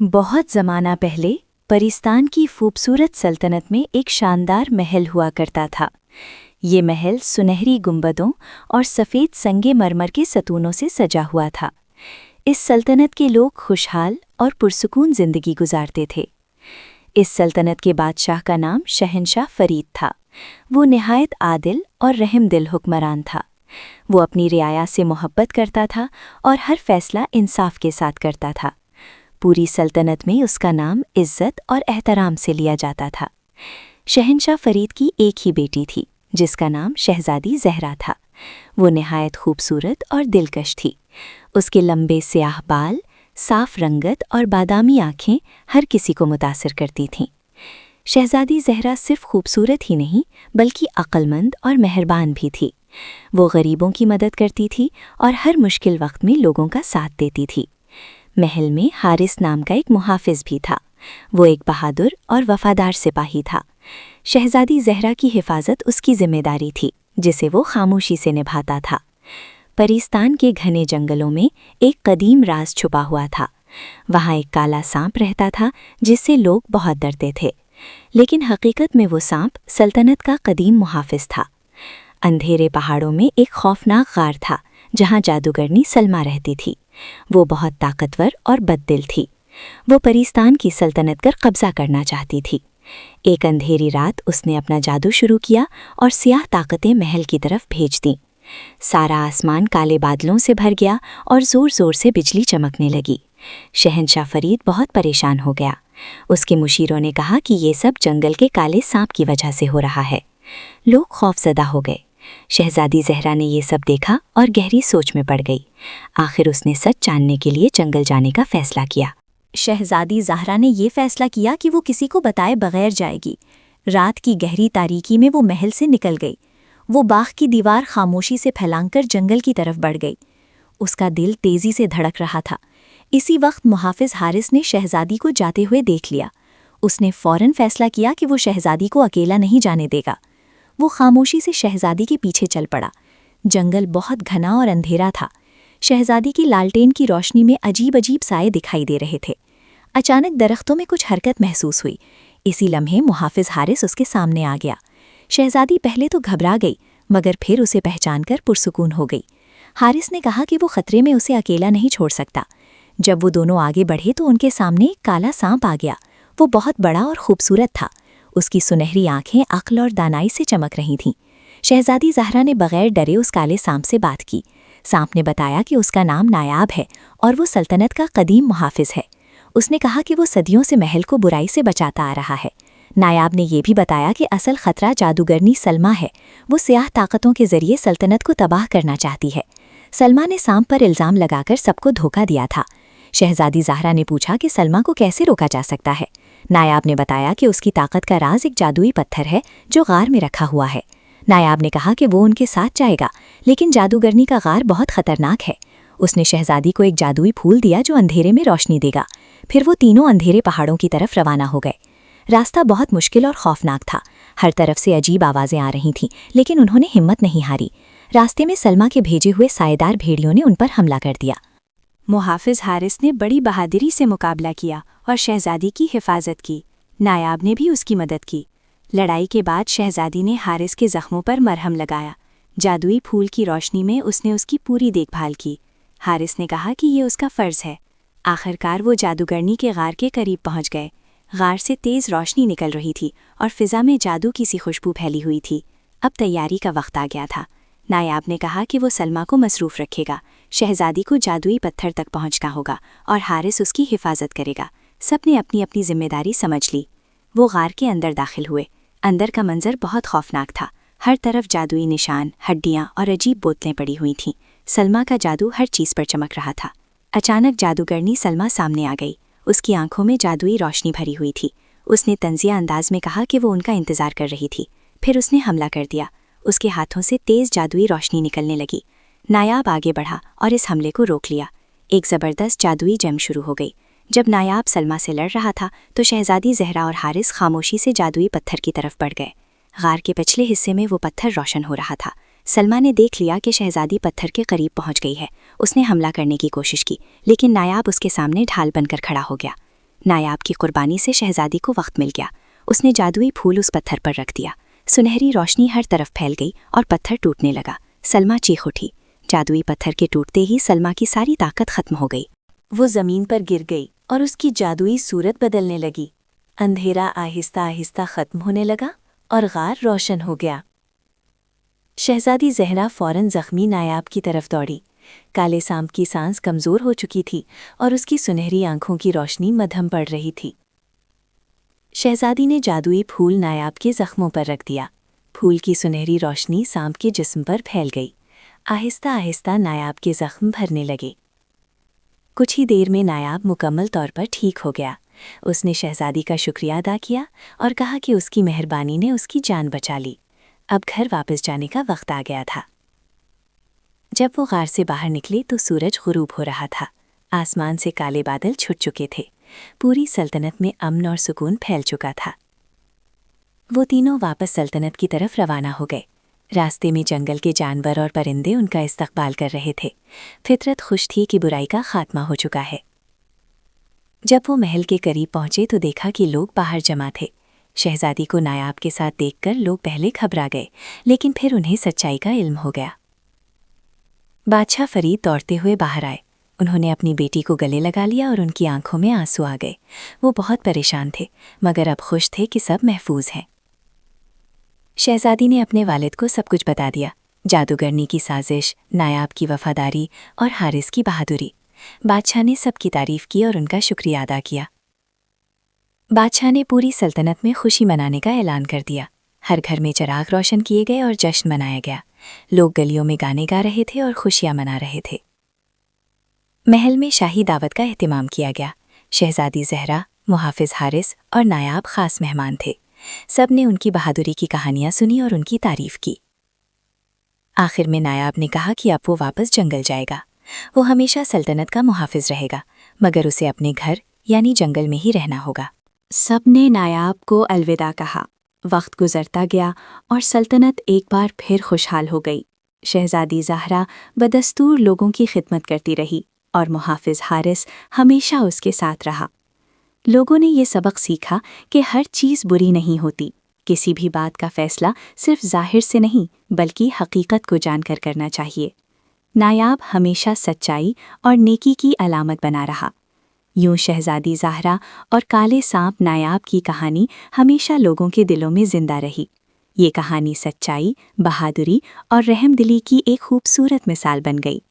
बहुत ज़माना पहले परिस्तान की खूबसूरत सल्तनत में एक शानदार महल हुआ करता था। ये महल सुनहरी गुंबदों और सफ़ेद संगे मरमर के सतूनों से सजा हुआ था। इस सल्तनत के लोग खुशहाल और पुरसुकून ज़िंदगी गुजारते थे। इस सल्तनत के बादशाह का नाम शहंशाह फरीद था। वो निहायत आदिल और रहमदिल हुक्मरान था। वो अपनी रियाया से मोहब्बत करता था और हर फैसला इंसाफ के साथ करता था। पूरी सल्तनत में उसका नाम इज़्ज़त और एहतराम से लिया जाता था। शहंशाह फरीद की एक ही बेटी थी जिसका नाम शहज़ादी ज़हरा था। वो निहायत खूबसूरत और दिलकश थी। उसके लंबे स्याह बाल, साफ रंगत और बादामी आँखें हर किसी को मुतासिर करती थीं। शहज़ादी ज़हरा सिर्फ खूबसूरत ही नहीं बल्कि अक्लमंद और मेहरबान भी थी। वो गरीबों की मदद करती थी और हर मुश्किल वक्त में लोगों का साथ देती थी। महल में हारिस नाम का एक मुहाफिज भी था। वो एक बहादुर और वफादार सिपाही था। शहज़ादी ज़हरा की हिफाजत उसकी जिम्मेदारी थी जिसे वो खामोशी से निभाता था। परिस्तान के घने जंगलों में एक कदीम राज छुपा हुआ था। वहाँ एक काला सांप रहता था जिससे लोग बहुत डरते थे, लेकिन हकीकत में वो सांप सल्तनत का कदीम मुहाफिज था। अंधेरे पहाड़ों में एक खौफनाक गार था जहाँ जादूगरनी सलमा रहती थी। वो बहुत ताकतवर और बददिल थी। वो परिस्तान की सल्तनत पर कब्जा करना चाहती थी। एक अंधेरी रात उसने अपना जादू शुरू किया और सियाह ताकतें महल की तरफ भेज दीं। सारा आसमान काले बादलों से भर गया और ज़ोर ज़ोर से बिजली चमकने लगी। शहंशाह फरीद बहुत परेशान हो गया। उसके मुशीरों ने कहा कि ये सब जंगल के काले सांप की वजह से हो रहा है। लोग खौफजदा हो गए। शहज़ादी ज़हरा ने ये सब देखा और गहरी सोच में पड़ गई। आखिर उसने सच जानने के लिए जंगल जाने का फ़ैसला किया। शहज़ादी ज़हरा ने ये फ़ैसला किया कि वो किसी को बताए बगैर जाएगी। रात की गहरी तारीकी में वो महल से निकल गई। वो बाग की दीवार खामोशी से फैलाकर जंगल की तरफ बढ़ गई। उसका दिल तेज़ी से धड़क रहा था। इसी वक्त मुहाफिज हारिस ने शहज़ादी को जाते हुए देख लिया। उसने फ़ौरन फ़ैसला किया कि वो शहज़ादी को अकेला नहीं जाने देगा। वो खामोशी से शहज़ादी के पीछे चल पड़ा। जंगल बहुत घना और अंधेरा था। शहज़ादी की लालटेन की रोशनी में अजीब अजीब साए दिखाई दे रहे थे। अचानक दरख्तों में कुछ हरकत महसूस हुई। इसी लम्हे मुहाफिज हारिस उसके सामने आ गया। शहज़ादी पहले तो घबरा गई, मगर फिर उसे पहचानकर पुरसुकून हो गई। हारिस ने कहा कि वो खतरे में उसे अकेला नहीं छोड़ सकता। जब वो दोनों आगे बढ़े तो उनके सामने एक काला सांप आ गया। वो बहुत बड़ा और खूबसूरत था। उसकी सुनहरी आंखें अक्ल और दानाई से चमक रही थीं। शहज़ादी ज़हरा ने बगैर डरे उस काले सांप से बात की। सांप ने बताया कि उसका नाम नायाब है और वो सल्तनत का कदीम मुहाफिज है। उसने कहा कि वो सदियों से महल को बुराई से बचाता आ रहा है। नायाब ने यह भी बताया कि असल खतरा जादूगरनी सलमा है। वो सियाह ताकतों के जरिए सल्तनत को तबाह करना चाहती है। सलमा ने सांप पर इल्ज़ाम लगाकर सबको धोखा दिया था। शहज़ादी ज़हरा ने पूछा कि सलमा को कैसे रोका जा सकता है। नायाब ने बताया कि उसकी ताकत का राज एक जादुई पत्थर है जो गार में रखा हुआ है। नायाब ने कहा कि वो उनके साथ जाएगा, लेकिन जादूगरनी का गार बहुत खतरनाक है। उसने शहज़ादी को एक जादुई फूल दिया जो अंधेरे में रोशनी देगा। फिर वो तीनों अंधेरे पहाड़ों की तरफ रवाना हो गए। रास्ता बहुत मुश्किल और खौफनाक था। हर तरफ से अजीब आवाज़ें आ रही थीं, लेकिन उन्होंने हिम्मत नहीं हारी। रास्ते में सलमा के भेजे हुए सायेदार भेड़ियों ने उन पर हमला कर दिया। मुहाफिज हारिस ने बड़ी बहादुरी से मुकाबला किया और शहज़ादी की हिफाजत की। नायाब ने भी उसकी मदद की। लड़ाई के बाद शहज़ादी ने हारिस के ज़ख्मों पर मरहम लगाया। जादुई फूल की रोशनी में उसने उसकी पूरी देखभाल की। हारिस ने कहा कि ये उसका फ़र्ज़ है। आखिरकार वो जादूगरनी के गार के करीब पहुंच गए। गार से तेज़ रोशनी निकल रही थी और फ़िज़ा में जादू की सी खुशबू फैली हुई थी। अब तैयारी का वक्त आ गया था। नायाब ने कहा कि वो सलमा को मसरूफ़ रखेगा। शहज़ादी को जादुई पत्थर तक पहुंचना होगा और हारिस उसकी हिफाजत करेगा। सबने अपनी अपनी जिम्मेदारी समझ ली। वो गार के अंदर दाखिल हुए। अंदर का मंजर बहुत खौफनाक था। हर तरफ जादुई निशान, हड्डियाँ और अजीब बोतलें पड़ी हुई थीं। सलमा का जादू हर चीज़ पर चमक रहा था। अचानक जादूगरनी सलमा सामने आ गई। उसकी आंखों में जादुई रोशनी भरी हुई थी। उसने तंजिया अंदाज में कहा कि वो उनका इंतज़ार कर रही थी। फिर उसने हमला कर दिया। उसके हाथों से तेज़ जादुई रोशनी निकलने लगी। नायाब आगे बढ़ा और इस हमले को रोक लिया। एक ज़बरदस्त जादुई जंग शुरू हो गई। जब नायाब सलमा से लड़ रहा था तो शहज़ादी ज़हरा और हारिस खामोशी से जादुई पत्थर की तरफ बढ़ गए। गार के पिछले हिस्से में वो पत्थर रोशन हो रहा था। सलमा ने देख लिया कि शहज़ादी पत्थर के करीब पहुंच गई है। उसने हमला करने की कोशिश की, लेकिन नायाब उसके सामने ढाल बनकर खड़ा हो गया। नायाब की कुर्बानी से शहजादी को वक्त मिल गया। उसने जादुई फूल उस पत्थर पर रख दिया। सुनहरी रोशनी हर तरफ फैल गई और पत्थर टूटने लगा। सलमा चीख उठी। जादुई पत्थर के टूटते ही सलमा की सारी ताकत खत्म हो गई। वो जमीन पर गिर गई और उसकी जादुई सूरत बदलने लगी। अंधेरा आहिस्ता आहिस्ता खत्म होने लगा और गार रोशन हो गया। शहजादी ज़हरा फौरन जख्मी नायाब की तरफ दौड़ी। काले सांप की सांस कमज़ोर हो चुकी थी और उसकी सुनहरी आंखों की रोशनी मध्यम पड़ रही थी। शहजादी ने जादुई फूल नायाब के जख्मों पर रख दिया। फूल की सुनहरी रोशनी सांप के जिस्म पर फैल गई। आहिस्ता आहिस्ता नायाब के जख्म भरने लगे। कुछ ही देर में नायाब मुकम्मल तौर पर ठीक हो गया। उसने शहजादी का शुक्रिया अदा किया और कहा कि उसकी मेहरबानी ने उसकी जान बचा ली। अब घर वापस जाने का वक्त आ गया था। जब वो गार से बाहर निकले तो सूरज गुरूब हो रहा था। आसमान से काले बादल छुट चुके थे। पूरी सल्तनत में अमन और सुकून फैल चुका था। वो तीनों वापस सल्तनत की तरफ रवाना हो गए। रास्ते में जंगल के जानवर और परिंदे उनका इस्तकबाल कर रहे थे। फितरत खुश थी कि बुराई का खात्मा हो चुका है। जब वो महल के करीब पहुंचे तो देखा कि लोग बाहर जमा थे। शहजादी को नायाब के साथ देखकर लोग पहले घबरा गए, लेकिन फिर उन्हें सच्चाई का इल्म हो गया। बादशाह फरीद दौड़ते हुए बाहर आए। उन्होंने अपनी बेटी को गले लगा लिया और उनकी आंखों में आंसू आ गए। वो बहुत परेशान थे, मगर अब खुश थे कि सब महफूज हैं। शहजादी ने अपने वालिद को सब कुछ बता दिया। जादूगरनी की साजिश, नायाब की वफादारी और हारिस की बहादुरी। बादशाह ने सबकी तारीफ की और उनका शुक्रिया अदा किया। बादशाह ने पूरी सल्तनत में खुशी मनाने का ऐलान कर दिया। हर घर में चिराग रोशन किए गए और जश्न मनाया गया। लोग गलियों में गाने गा रहे थे और खुशियां मना रहे थे। महल में शाही दावत का एहतिमाम किया गया। शहजादी ज़हरा, मुहाफिज हारिस और नायाब खास मेहमान थे। सब ने उनकी बहादुरी की कहानियां सुनी और उनकी तारीफ की। आखिर में नायाब ने कहा कि अब वो वापस जंगल जाएगा। वो हमेशा सल्तनत का मुहाफिज रहेगा, मगर उसे अपने घर यानी जंगल में ही रहना होगा। सब ने नायाब को अलविदा कहा। वक्त गुजरता गया और सल्तनत एक बार फिर खुशहाल हो गई। शहजादी ज़हरा बदस्तूर लोगों की खिदमत करती रही और मुहाफिज हारिस हमेशा उसके साथ रहा। लोगों ने ये सबक सीखा कि हर चीज़ बुरी नहीं होती। किसी भी बात का फैसला सिर्फ ज़ाहिर से नहीं, बल्कि हकीकत को जानकर करना चाहिए। नायाब हमेशा सच्चाई और नेकी की अलामत बना रहा। यूं शहजादी ज़हरा और काले सांप नायाब की कहानी हमेशा लोगों के दिलों में जिंदा रही। ये कहानी सच्चाई, बहादुरी और रहमदिली की एक खूबसूरत मिसाल बन गई।